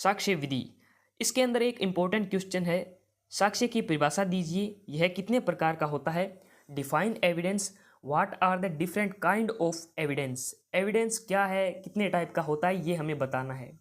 साक्ष्य विधि। इसके अंदर एक इम्पोर्टेंट क्वेश्चन है, साक्ष्य की परिभाषा दीजिए, यह कितने प्रकार का होता है। Define evidence, what are the different kind of evidence. Evidence क्या है, कितने टाइप का होता है, ये हमें बताना है।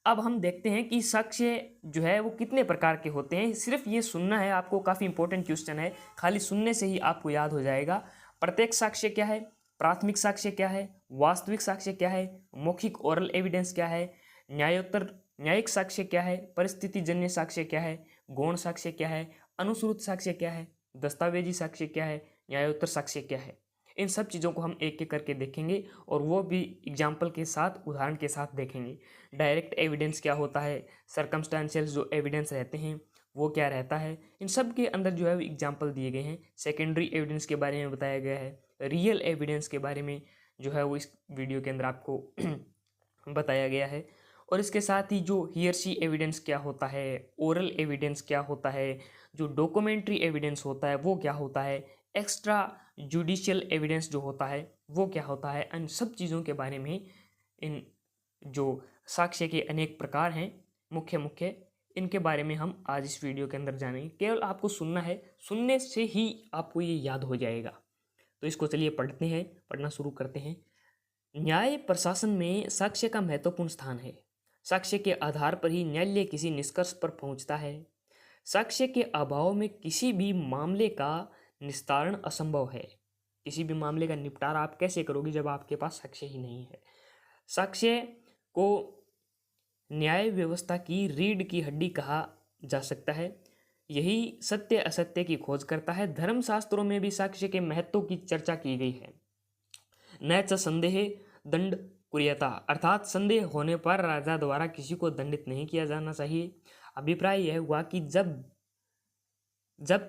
अब हम देखते हैं कि साक्ष्य जो है वो कितने प्रकार के होते हैं। सिर्फ ये सुनना है आपको, काफ़ी इंपॉर्टेंट क्वेश्चन है, खाली सुनने से ही आपको याद हो जाएगा। प्रत्यक्ष साक्ष्य क्या है, प्राथमिक साक्ष्य क्या है, वास्तविक साक्ष्य क्या है, मौखिक ओरल एविडेंस क्या है, न्यायोत्तर न्यायिक साक्ष्य क्या है, परिस्थितिजन्य साक्ष्य क्या है, गौण साक्ष्य क्या है, अनुश्रुत साक्ष्य क्या है, दस्तावेजी साक्ष्य क्या है, न्यायोत्तर साक्ष्य क्या है। इन सब चीज़ों को हम एक एक करके देखेंगे और वो भी एग्जाम्पल के साथ, उदाहरण के साथ देखेंगे। डायरेक्ट एविडेंस क्या होता है, सर्कमस्टांशियल जो एविडेंस रहते हैं वो क्या रहता है, इन सब के अंदर जो है एग्जाम्पल दिए गए हैं। सेकेंडरी एविडेंस के बारे में बताया गया है, रियल एविडेंस के बारे में जो है वो इस वीडियो के अंदर आपको बताया गया है। और इसके साथ ही जो हियरसी एविडेंस क्या होता है, ओरल एविडेंस क्या होता है, जो डॉक्यूमेंट्री एविडेंस होता है वो क्या होता है, एक्स्ट्रा जुडिशियल एविडेंस जो होता है वो क्या होता है, इन सब चीज़ों के बारे में, इन जो साक्ष्य के अनेक प्रकार हैं मुख्य मुख्य, इनके बारे में हम आज इस वीडियो के अंदर जानेंगे। केवल आपको सुनना है, सुनने से ही आपको ये याद हो जाएगा। तो इसको चलिए पढ़ते हैं, पढ़ना शुरू करते हैं। न्याय प्रशासन में साक्ष्य का महत्वपूर्ण स्थान है। साक्ष्य के आधार पर ही न्यायालय किसी निष्कर्ष पर पहुंचता है। साक्ष्य के अभाव में किसी भी मामले का निस्तारण असंभव है। किसी भी मामले का निपटारा आप कैसे करोगे जब आपके पास साक्ष्य ही नहीं है। साक्ष्य को न्याय व्यवस्था की रीढ़ की हड्डी कहा जा सकता है। यही सत्य असत्य की खोज करता है। धर्मशास्त्रों में भी साक्ष्य के महत्व की चर्चा की गई है। न च संदेह दंड कुर्यता, अर्थात संदेह होने पर राजा द्वारा किसी को दंडित नहीं किया जाना चाहिए। अभिप्राय यह हुआ कि जब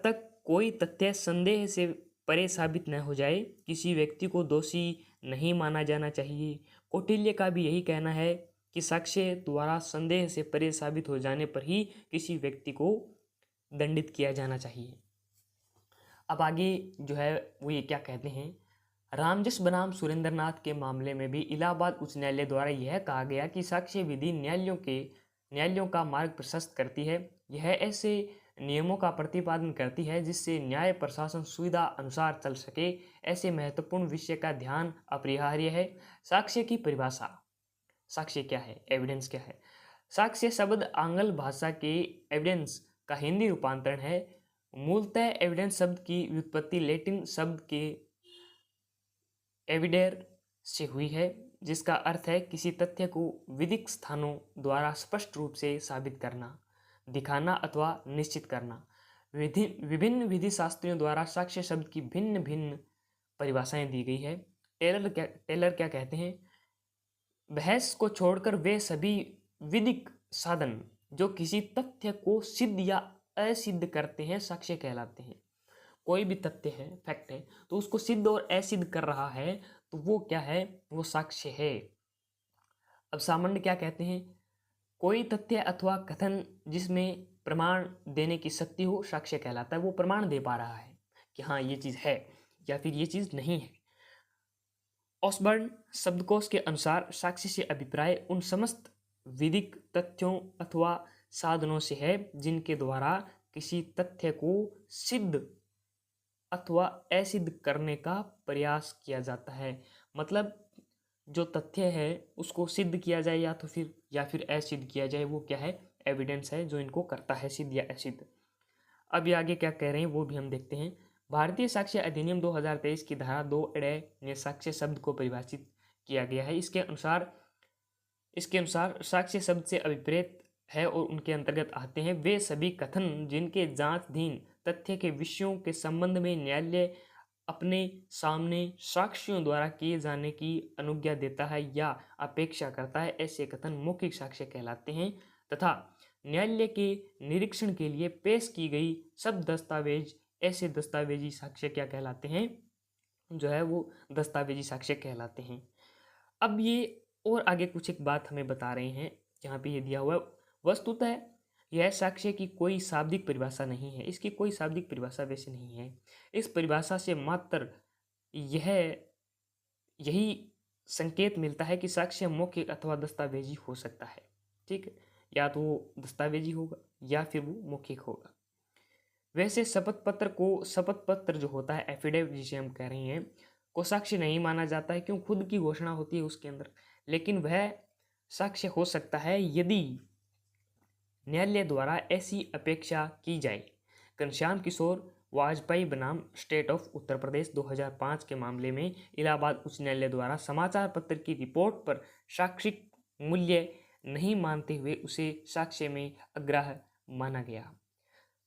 तक कोई तथ्य संदेह से परे साबित न हो जाए, किसी व्यक्ति को दोषी नहीं माना जाना चाहिए। कौटिल्य का भी यही कहना है कि साक्ष्य द्वारा संदेह से परे साबित हो जाने पर ही किसी व्यक्ति को दंडित किया जाना चाहिए। अब आगे जो है वो ये क्या कहते हैं, रामजस बनाम सुरेंद्रनाथ के मामले में भी इलाहाबाद उच्च न्यायालय द्वारा यह कहा गया कि साक्ष्य विधि न्यायालयों का मार्ग प्रशस्त करती है। यह ऐसे नियमों का प्रतिपादन करती है जिससे न्याय प्रशासन सुविधा अनुसार चल सके। ऐसे महत्वपूर्ण विषय का ध्यान अपरिहार्य है। साक्ष्य की परिभाषा। साक्ष्य क्या है, एविडेंस क्या है। साक्ष्य शब्द आंग्ल भाषा के एविडेंस का हिंदी रूपांतरण है। मूलतः एविडेंस शब्द की व्युत्पत्ति लैटिन शब्द के एविडेर से हुई है, जिसका अर्थ है किसी तथ्य को विधिक स्थानों द्वारा स्पष्ट रूप से साबित करना, दिखाना अथवा निश्चित करना। विभिन्न विधि शास्त्रियों द्वारा साक्ष्य शब्द की भिन्न भिन्न परिभाषाएं दी गई है। टेलर क्या कहते हैं, बहस को छोड़कर वे सभी विधिक साधन जो किसी तथ्य को सिद्ध या असिद्ध करते हैं साक्ष्य कहलाते हैं। कोई भी तथ्य है, फैक्ट है, तो उसको सिद्ध और असिद्ध कर रहा है तो वो क्या है, वो साक्ष्य है। अब सामान्य क्या कहते हैं, कोई तथ्य अथवा कथन जिसमें प्रमाण देने की शक्ति हो साक्ष्य कहलाता है। वो प्रमाण दे पा रहा है कि हाँ ये चीज़ है या फिर ये चीज़ नहीं है। ऑसबर्न शब्दकोश के अनुसार साक्ष्य से अभिप्राय उन समस्त विधिक तथ्यों अथवा साधनों से है जिनके द्वारा किसी तथ्य को सिद्ध अथवा असिद्ध करने का प्रयास किया जाता है। मतलब जो तथ्य है उसको सिद्ध किया जाए या फिर असिद्ध किया जाए, वो क्या है, एविडेंस है जो इनको करता है सिद्ध या असिद्ध। अब ये आगे क्या कह रहे हैं वो भी हम देखते हैं। भारतीय साक्ष्य अधिनियम 2023 की धारा 2 में साक्ष्य शब्द को परिभाषित किया गया है। इसके अनुसार साक्ष्य शब्द से अभिप्रेत है और उनके अंतर्गत आते हैं वे सभी कथन जिनके जांचधीन तथ्य के विषयों के संबंध में न्यायालय अपने सामने साक्ष्यों द्वारा किए जाने की अनुज्ञा देता है या अपेक्षा करता है। ऐसे कथन मौखिक साक्ष्य कहलाते हैं तथा न्यायालय के निरीक्षण के लिए पेश की गई सब दस्तावेज ऐसे दस्तावेजी साक्ष्य क्या कहलाते हैं, जो है वो दस्तावेजी साक्ष्य कहलाते हैं। अब ये और आगे कुछ एक बात हमें बता रहे हैं, यहाँ पे ये दिया हुआ है, वस्तुतः यह साक्ष्य की कोई शाब्दिक परिभाषा नहीं है। इसकी कोई शाब्दिक परिभाषा वैसे नहीं है। इस परिभाषा से मात्र यही संकेत मिलता है कि साक्ष्य मौखिक अथवा दस्तावेजी हो सकता है। ठीक है, या तो वो दस्तावेजी होगा या फिर वो मौखिक होगा। वैसे शपथ पत्र जो होता है, एफिडेविट जिसे हम कह रहे हैं, को साक्ष्य नहीं माना जाता है, क्यों? खुद की घोषणा होती है उसके अंदर। लेकिन वह साक्ष्य हो सकता है यदि न्यायालय द्वारा ऐसी अपेक्षा की जाए। घनश्याम किशोर वाजपेयी बनाम स्टेट ऑफ उत्तर प्रदेश 2005 के मामले में इलाहाबाद उच्च न्यायालय द्वारा समाचार पत्र की रिपोर्ट पर साक्षिक मूल्य नहीं मानते हुए उसे साक्ष्य में अग्राह्य माना गया।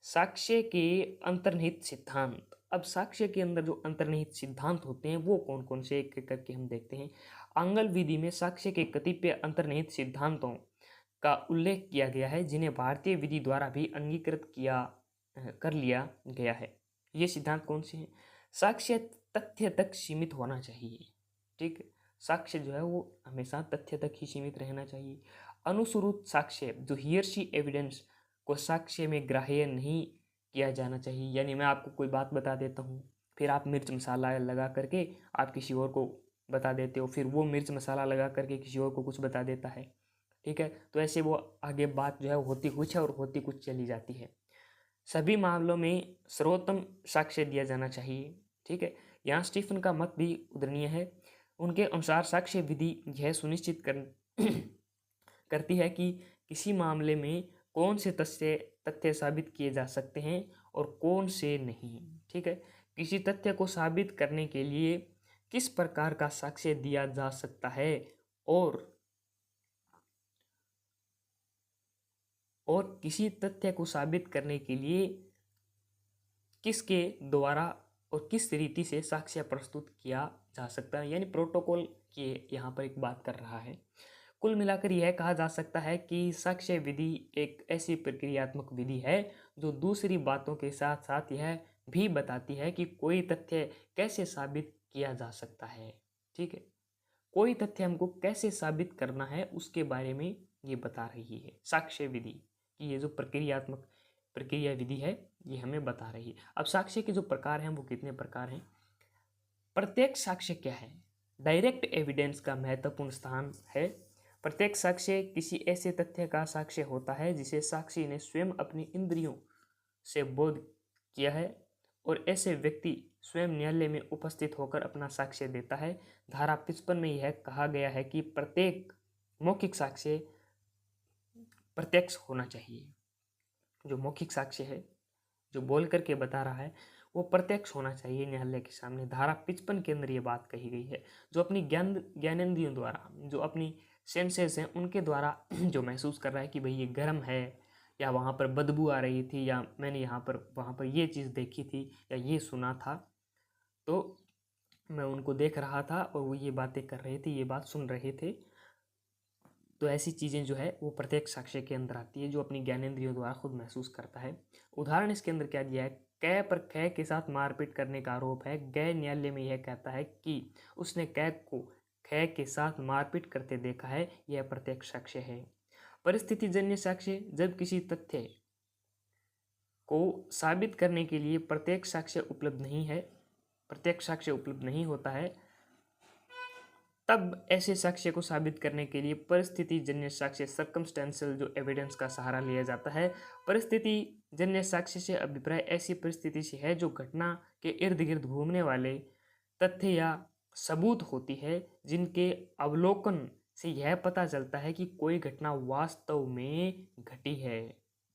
साक्ष्य के अंतर्निहित सिद्धांत। अब साक्ष्य के अंदर जो अंतर्निहित सिद्धांत होते हैं वो कौन कौन से, एक एक करके हम देखते हैं। आंगल विधि में साक्ष्य के कतिपय अंतर्निहित सिद्धांतों का उल्लेख किया गया है जिन्हें भारतीय विधि द्वारा भी अंगीकृत कर लिया गया है। ये सिद्धांत कौन से हैं? साक्ष्य तथ्य तक सीमित होना चाहिए। ठीक है, साक्ष्य जो है वो हमेशा तथ्य तक ही सीमित रहना चाहिए। अनुश्रुत साक्ष्य जो हियरसी एविडेंस को साक्ष्य में ग्राह्य नहीं किया जाना चाहिए। यानी मैं आपको कोई बात बता देता हूँ, फिर आप मिर्च मसाला लगा करके आप किसी और को बता देते हो, फिर वो मिर्च मसाला लगा करके किसी और को कुछ बता देता है। ठीक है, तो ऐसे वो आगे बात जो है होती कुछ है और होती कुछ चली जाती है। सभी मामलों में सर्वोत्तम साक्ष्य दिया जाना चाहिए। ठीक है, यहाँ स्टीफन का मत भी उदरणीय है। उनके अनुसार साक्ष्य विधि यह सुनिश्चित करती है कि किसी मामले में कौन से तथ्य साबित किए जा सकते हैं और कौन से नहीं। ठीक है, किसी तथ्य को साबित करने के लिए किस प्रकार का साक्ष्य दिया जा सकता है और किसी तथ्य को साबित करने के लिए किसके द्वारा और किस रीति से साक्ष्य प्रस्तुत किया जा सकता है, यानी प्रोटोकॉल की यहाँ पर एक बात कर रहा है। कुल मिलाकर यह कहा जा सकता है कि साक्ष्य विधि एक ऐसी प्रक्रियात्मक विधि है जो दूसरी बातों के साथ साथ यह भी बताती है कि कोई तथ्य कैसे साबित किया जा सकता है। ठीक है, कोई तथ्य हमको कैसे साबित करना है उसके बारे में ये बता रही है साक्ष्य विधि की। ये जो प्रक्रिया विधि है ये हमें बता रही है। अब साक्ष्य के जो प्रकार हैं वो कितने प्रकार हैं? प्रत्यक्ष साक्ष्य क्या है? डायरेक्ट एविडेंस का महत्वपूर्ण स्थान है। प्रत्यक्ष साक्ष्य किसी ऐसे तथ्य का साक्ष्य होता है जिसे साक्षी ने स्वयं अपनी इंद्रियों से बोध किया है और ऐसे व्यक्ति स्वयं न्यायालय में उपस्थित होकर अपना साक्ष्य देता है। धारा 55 में यह कहा गया है कि प्रत्येक मौखिक साक्ष्य प्रत्यक्ष होना चाहिए। जो मौखिक साक्ष्य है, जो बोल करके बता रहा है, वो प्रत्यक्ष होना चाहिए न्यायालय के सामने। धारा 55 के अंदर ये बात कही गई है। जो अपनी ज्ञानेंद्रियों द्वारा, जो अपनी सेंसेस हैं उनके द्वारा जो महसूस कर रहा है कि भाई ये गर्म है, या वहाँ पर बदबू आ रही थी, या मैंने वहाँ पर ये चीज़ देखी थी या ये सुना था, तो मैं उनको देख रहा था और वो ये बातें कर रहे थे, ये बात सुन रहे थे। तो ऐसी चीज़ें जो है वो प्रत्यक्ष साक्ष्य के अंदर आती है, जो अपनी ज्ञानेंद्रियों द्वारा खुद महसूस करता है। उदाहरण इसके अंदर क्या दिया है? कै पर खै के साथ मारपीट करने का आरोप है। गै न्यायालय में यह कहता है कि उसने कै को खै के साथ मारपीट करते देखा है, यह प्रत्यक्ष साक्ष्य है। परिस्थितिजन्य साक्ष्य, जब किसी तथ्य को साबित करने के लिए प्रत्यक्ष साक्ष्य उपलब्ध नहीं होता है, तब ऐसे साक्ष्य को साबित करने के लिए परिस्थिति जन्य साक्ष्य सर्कमस्टेंशियल जो एविडेंस का सहारा लिया जाता है। परिस्थिति जन्य साक्ष्य से अभिप्राय ऐसी परिस्थिति से है जो घटना के इर्द गिर्द घूमने वाले तथ्य या सबूत होती है, जिनके अवलोकन से यह पता चलता है कि कोई घटना वास्तव में घटी है।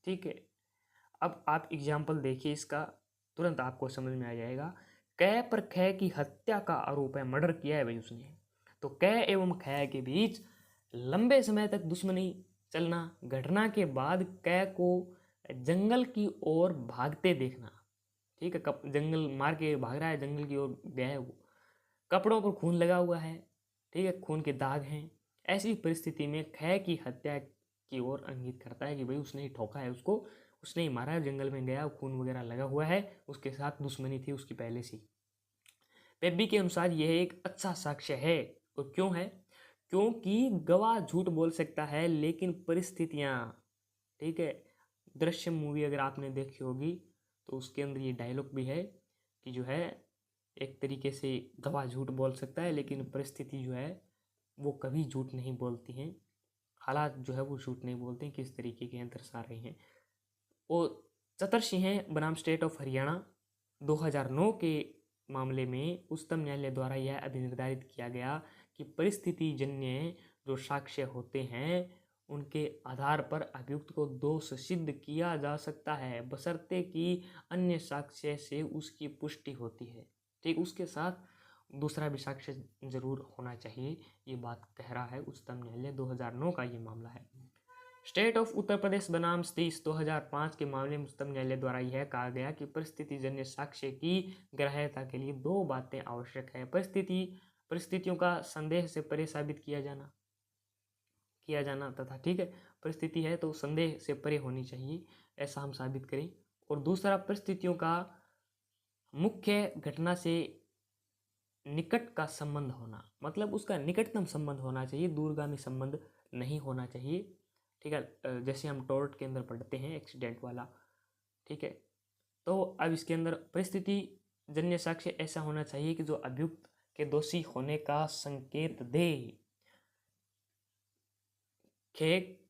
ठीक है, अब आप एग्जाम्पल देखिए इसका, तुरंत आपको समझ में आ जाएगा। कै पर खै की हत्या का आरोप है, मर्डर किया है भाई उसने, तो कै एवं खै के बीच लंबे समय तक दुश्मनी चलना, घटना के बाद कै को जंगल की ओर भागते देखना। ठीक है, जंगल मार के भाग रहा है, जंगल की ओर गया है, वो कपड़ों पर खून लगा हुआ है। ठीक है, खून के दाग हैं। ऐसी परिस्थिति में खै की हत्या की ओर इंगित करता है कि भाई उसने ही ठोका है उसको, उसने ही मारा है, जंगल में गया, खून वगैरह लगा हुआ है, उसके साथ दुश्मनी थी उसकी पहले से। पेब्बी के अनुसार यह एक अच्छा साक्ष्य है। और क्यों है? क्योंकि गवाह झूठ बोल सकता है लेकिन परिस्थितियाँ, ठीक है, दृश्यम मूवी अगर आपने देखी होगी तो उसके अंदर ये डायलॉग भी है कि जो है एक तरीके से गवाह झूठ बोल सकता है लेकिन परिस्थिति जो है वो कभी झूठ नहीं बोलती हैं, हालात जो है वो झूठ नहीं बोलते हैं, किस तरीके के हैं दर्शा रहे हैं। और चतर सिंह बनाम स्टेट ऑफ हरियाणा 2009 के मामले में उच्चतम न्यायालय द्वारा यह अभिनिर्धारित किया गया कि परिस्थिति जन्य जो साक्ष्य होते हैं उनके आधार पर अभियुक्त को दोष सिद्ध किया जा सकता है, बशर्ते कि अन्य साक्ष्य से उसकी पुष्टि होती है। ठीक, उसके साथ दूसरा भी साक्ष्य जरूर होना चाहिए, ये बात कह रहा है उच्चतम न्यायालय। 2009 का ये मामला है। स्टेट ऑफ उत्तर प्रदेश बनाम 30/2005 के मामले में उच्चतम न्यायालय द्वारा यह कहा गया कि परिस्थिति जन्य साक्ष्य की ग्राह्यता के लिए दो बातें आवश्यक है। परिस्थितियों का संदेह से परे साबित किया जाना तथा, ठीक है, परिस्थिति है तो संदेह से परे होनी चाहिए, ऐसा हम साबित करें। और दूसरा, परिस्थितियों का मुख्य घटना से निकट का संबंध होना, मतलब उसका निकटतम संबंध होना चाहिए, दूरगामी संबंध नहीं होना चाहिए। ठीक है, जैसे हम टॉर्ट के अंदर पढ़ते हैं एक्सीडेंट वाला। ठीक है, तो अब इसके अंदर परिस्थिति जन्य साक्ष्य ऐसा होना चाहिए कि जो अभियुक्त के दोषी होने का संकेत दे। खेक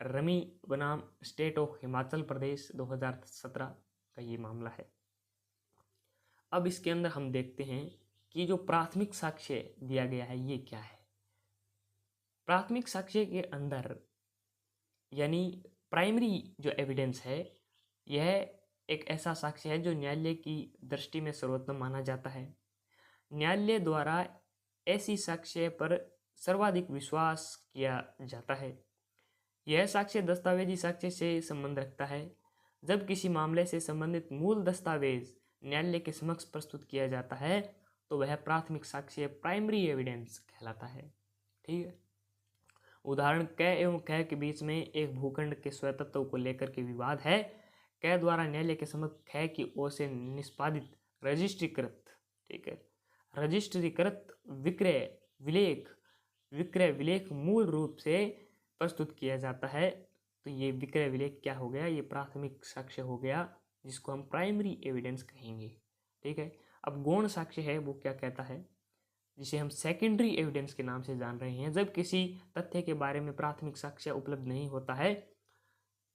रमी बनाम स्टेट ऑफ हिमाचल प्रदेश 2017 का ये मामला है। अब इसके अंदर हम देखते हैं कि जो प्राथमिक साक्ष्य दिया गया है ये क्या है। प्राथमिक साक्ष्य के अंदर यानी प्राइमरी जो एविडेंस है, यह एक ऐसा साक्ष्य है जो न्यायालय की दृष्टि में सर्वोत्तम माना जाता है। न्यायालय द्वारा ऐसी साक्ष्य पर सर्वाधिक विश्वास किया जाता है। यह साक्ष्य दस्तावेजी साक्ष्य से संबंध रखता है। जब किसी मामले से संबंधित मूल दस्तावेज न्यायालय के समक्ष प्रस्तुत किया जाता है तो वह प्राथमिक साक्ष्य प्राइमरी एविडेंस कहलाता है। ठीक है, उदाहरण, क एवं ख के बीच में एक भूखंड के स्वतत्व को लेकर के विवाद है। क द्वारा न्यायालय के समक्ष ख की ओर से निष्पादित रजिस्ट्रीकृत, ठीक है, रजिस्ट्रीकृत विक्रय विलेख मूल रूप से प्रस्तुत किया जाता है। तो ये विक्रय विलेख क्या हो गया, ये प्राथमिक साक्ष्य हो गया, जिसको हम प्राइमरी एविडेंस कहेंगे। ठीक है, अब गौण साक्ष्य है वो क्या कहता है, जिसे हम सेकेंडरी एविडेंस के नाम से जान रहे हैं। जब किसी तथ्य के बारे में प्राथमिक साक्ष्य उपलब्ध नहीं होता है,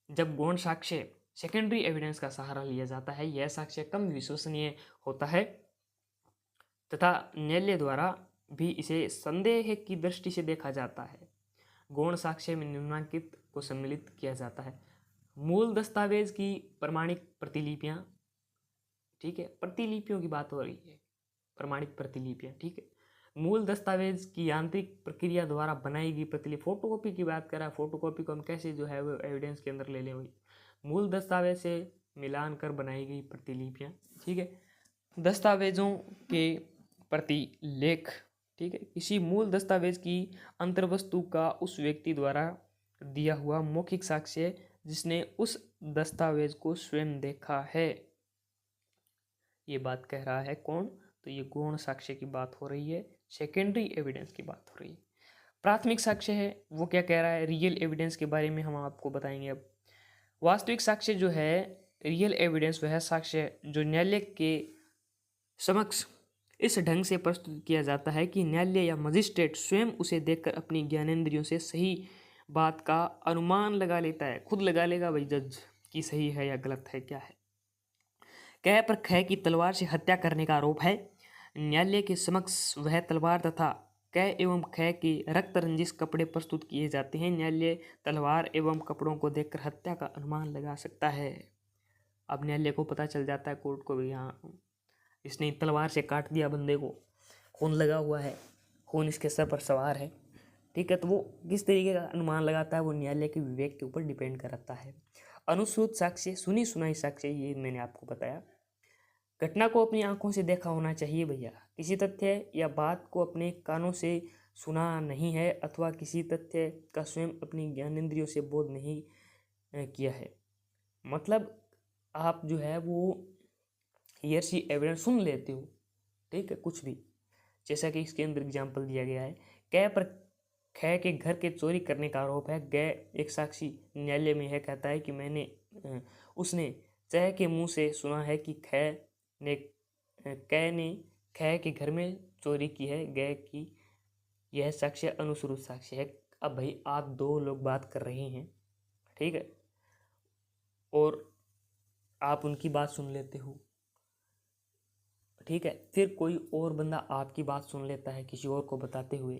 जब गौण साक्ष्य सेकेंडरी एविडेंस का सहारा लिया जाता है, यह साक्ष्य कम विश्वसनीय होता है तथा न्यायालय द्वारा भी इसे संदेह की दृष्टि से देखा जाता है। गौण साक्ष्य में निम्नलिखित को सम्मिलित किया जाता है। मूल दस्तावेज की प्रमाणिक प्रतिलिपियां, ठीक है, प्रतिलिपियों की बात हो रही है, प्रमाणिक प्रतिलिपियां। ठीक है, मूल दस्तावेज की यांत्रिक प्रक्रिया द्वारा बनाई गई प्रतिलिपि, फोटोकॉपी की बात करा, फोटोकॉपी को हम कैसे जो है वो एविडेंस के अंदर ले लें, वही मूल दस्तावेज से मिलान कर बनाई गई प्रतिलिपियां। ठीक है, दस्तावेजों के प्रतिलेख, ठीक है, किसी मूल दस्तावेज की अंतर्वस्तु का उस व्यक्ति द्वारा दिया हुआ मौखिक साक्ष्य जिसने उस दस्तावेज को स्वयं देखा है। ये बात कह रहा है कौन, तो ये गौण साक्ष्य की बात हो रही है, सेकेंडरी एविडेंस की बात हो रही है। प्राथमिक साक्ष्य है वो क्या कह रहा है, रियल एविडेंस के बारे में हम आपको बताएंगे। अब वास्तविक साक्ष्य जो है, रियल एविडेंस, वह साक्ष्य जो न्यायालय के समक्ष इस ढंग से प्रस्तुत किया जाता है कि न्यायालय या मजिस्ट्रेट स्वयं उसे देखकर अपनी ज्ञानेंद्रियों से सही बात का अनुमान लगा लेता है। खुद लगा लेगा भाई जज कि सही है या गलत है, क्या है। क पर ख की तलवार से हत्या करने का आरोप है। न्यायालय के समक्ष वह तलवार तथा क एवं ख के रक्त रंजिश कपड़े प्रस्तुत किए जाते हैं। न्यायालय तलवार एवं कपड़ों को देखकर हत्या का अनुमान लगा सकता है। अब न्यायालय को पता चल जाता है, कोर्ट को भी, यहाँ इसने तलवार से काट दिया बंदे को, खून लगा हुआ है, खून इसके सर पर सवार है। ठीक है, तो वो किस तरीके का अनुमान लगाता है वो न्यायालय के विवेक के ऊपर डिपेंड करता है। अनुश्रुत साक्ष्य, सुनी सुनाई साक्ष्य, ये मैंने आपको बताया। घटना को अपनी आंखों से देखा होना चाहिए भैया, किसी तथ्य या बात को अपने कानों से सुना नहीं है अथवा किसी तथ्य का स्वयं अपनी ज्ञानेंद्रियों से बोध नहीं किया है। मतलब आप जो है वो हियर सी एविडेंस सुन लेते हो, ठीक है, कुछ भी, जैसा कि इसके अंदर एग्जाम्पल दिया गया है। कै पर ख के घर के चोरी करने का आरोप है। गै एक साक्षी न्यायालय में है, कहता है कि उसने च के मुंह से सुना है कि कै ने ख के घर में चोरी की है, गै की। यह साक्ष्य अनुश्रुत साक्ष्य है। अब भाई आप दो लोग बात कर रहे हैं, ठीक है, और आप उनकी बात सुन लेते हो, ठीक है, फिर कोई और बंदा आपकी बात सुन लेता है किसी और को बताते हुए,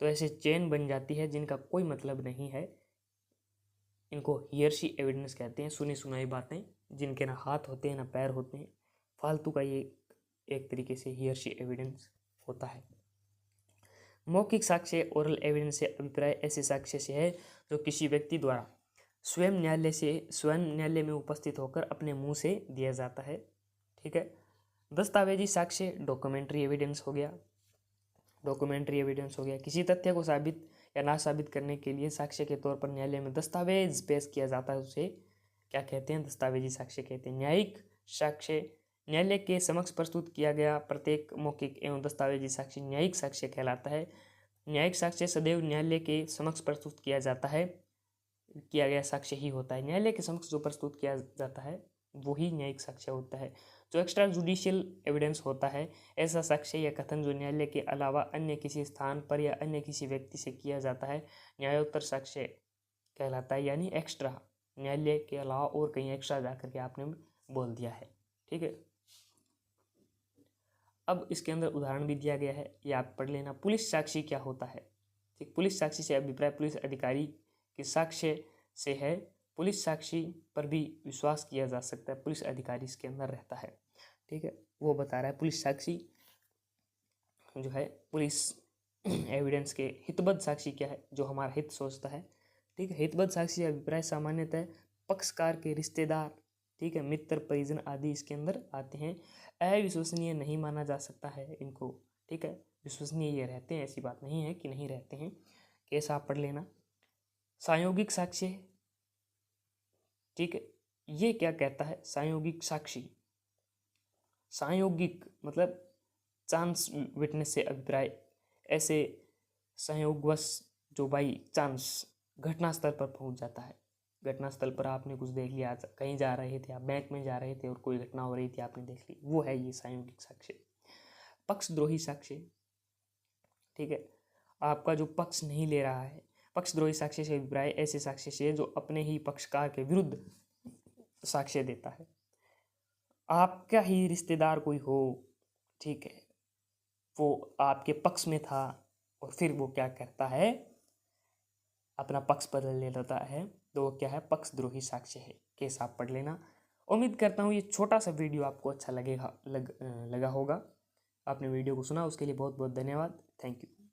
तो ऐसे चेन बन जाती है जिनका कोई मतलब नहीं है। इनको हियरशी एविडेंस कहते हैं, सुनी सुनाई बातें जिनके ना हाथ होते हैं ना पैर होते हैं, फालतू का ये एक तरीके से हियरशी एविडेंस होता है। मौखिक साक्ष्य ओरल एविडेंस से अभिप्राय ऐसे साक्ष्य से है जो किसी व्यक्ति द्वारा स्वयं न्यायालय में उपस्थित होकर अपने मुंह से दिया जाता है, ठीक है। दस्तावेजी साक्ष्य डॉक्यूमेंट्री एविडेंस हो गया। डॉक्यूमेंट्री एविडेंस हो गया, किसी तथ्य को साबित या ना साबित करने के लिए साक्ष्य के तौर पर न्यायालय में दस्तावेज पेश किया जाता है, उसे क्या कहते हैं, दस्तावेजी साक्ष्य कहते हैं। न्यायिक साक्ष्य न्यायालय के समक्ष प्रस्तुत किया गया प्रत्येक मौखिक एवं दस्तावेजी साक्ष्य न्यायिक साक्ष्य कहलाता है। न्यायिक साक्ष्य सदैव न्यायालय के समक्ष प्रस्तुत किया जाता है, किया गया साक्ष्य ही होता है। न्यायालय के समक्ष जो प्रस्तुत किया जाता है वो ही न्यायिक साक्ष्य होता है। जो एक्स्ट्रा जुडिशियल एविडेंस होता है, ऐसा साक्ष्य या कथन जो न्यायालय के अलावा अन्य किसी स्थान पर या अन्य किसी व्यक्ति से किया जाता है, न्यायोत्तर साक्ष्य कहलाता है। यानी एक्स्ट्रा, न्यायालय के अलावा और कहीं एक्स्ट्रा जाकर के आपने बोल दिया है, ठीक है। अब इसके अंदर उदाहरण भी दिया गया है, ये आप पढ़ लेना। पुलिस साक्षी क्या होता है, ठीक। पुलिस साक्षी से अभिप्राय पुलिस अधिकारी के साक्ष्य से है। पुलिस साक्षी पर भी विश्वास किया जा सकता है, पुलिस अधिकारी इसके अंदर रहता है, ठीक है। वो बता रहा है पुलिस साक्षी जो है, पुलिस एविडेंस के हितबद्ध साक्षी क्या है, जो हमारा हित सोचता है, ठीक है। हितबद्ध साक्षी अभिप्राय सामान्यतः पक्षकार के रिश्तेदार, ठीक है, मित्र परिजन आदि इसके अंदर आते हैं। अविश्वसनीय नहीं माना जा सकता है इनको, ठीक है, विश्वसनीय ये रहते हैं, ऐसी बात नहीं है कि नहीं रहते हैं। केस आप पढ़ लेना। संयोगिक साक्ष्य, ठीक है, ये क्या कहता है, संयोगिक साक्षी, संयोगिक मतलब चांस विटनेस से अभिप्राय ऐसे संयोगवश जो बाई चांस घटनास्थल पर पहुंच जाता है। घटनास्थल पर आपने कुछ देख लिया, कहीं जा रहे थे आप, बैंक में जा रहे थे और कोई घटना हो रही थी, आपने देख ली, वो है ये संयोगिक साक्ष्य। पक्षद्रोही साक्ष्य, ठीक है, आपका जो पक्ष नहीं ले रहा है। पक्षद्रोही साक्ष्य से अभिप्राय ऐसे साक्ष्य से जो अपने ही पक्षकार के विरुद्ध साक्ष्य देता है। आपका ही रिश्तेदार कोई हो, ठीक है, वो आपके पक्ष में था और फिर वो क्या करता है, अपना पक्ष बदल लेता है, तो वो क्या है, पक्षद्रोही साक्ष्य है। केस आप पढ़ लेना। उम्मीद करता हूँ ये छोटा सा वीडियो आपको अच्छा लगा होगा। आपने वीडियो को सुना उसके लिए बहुत बहुत धन्यवाद। Thank you.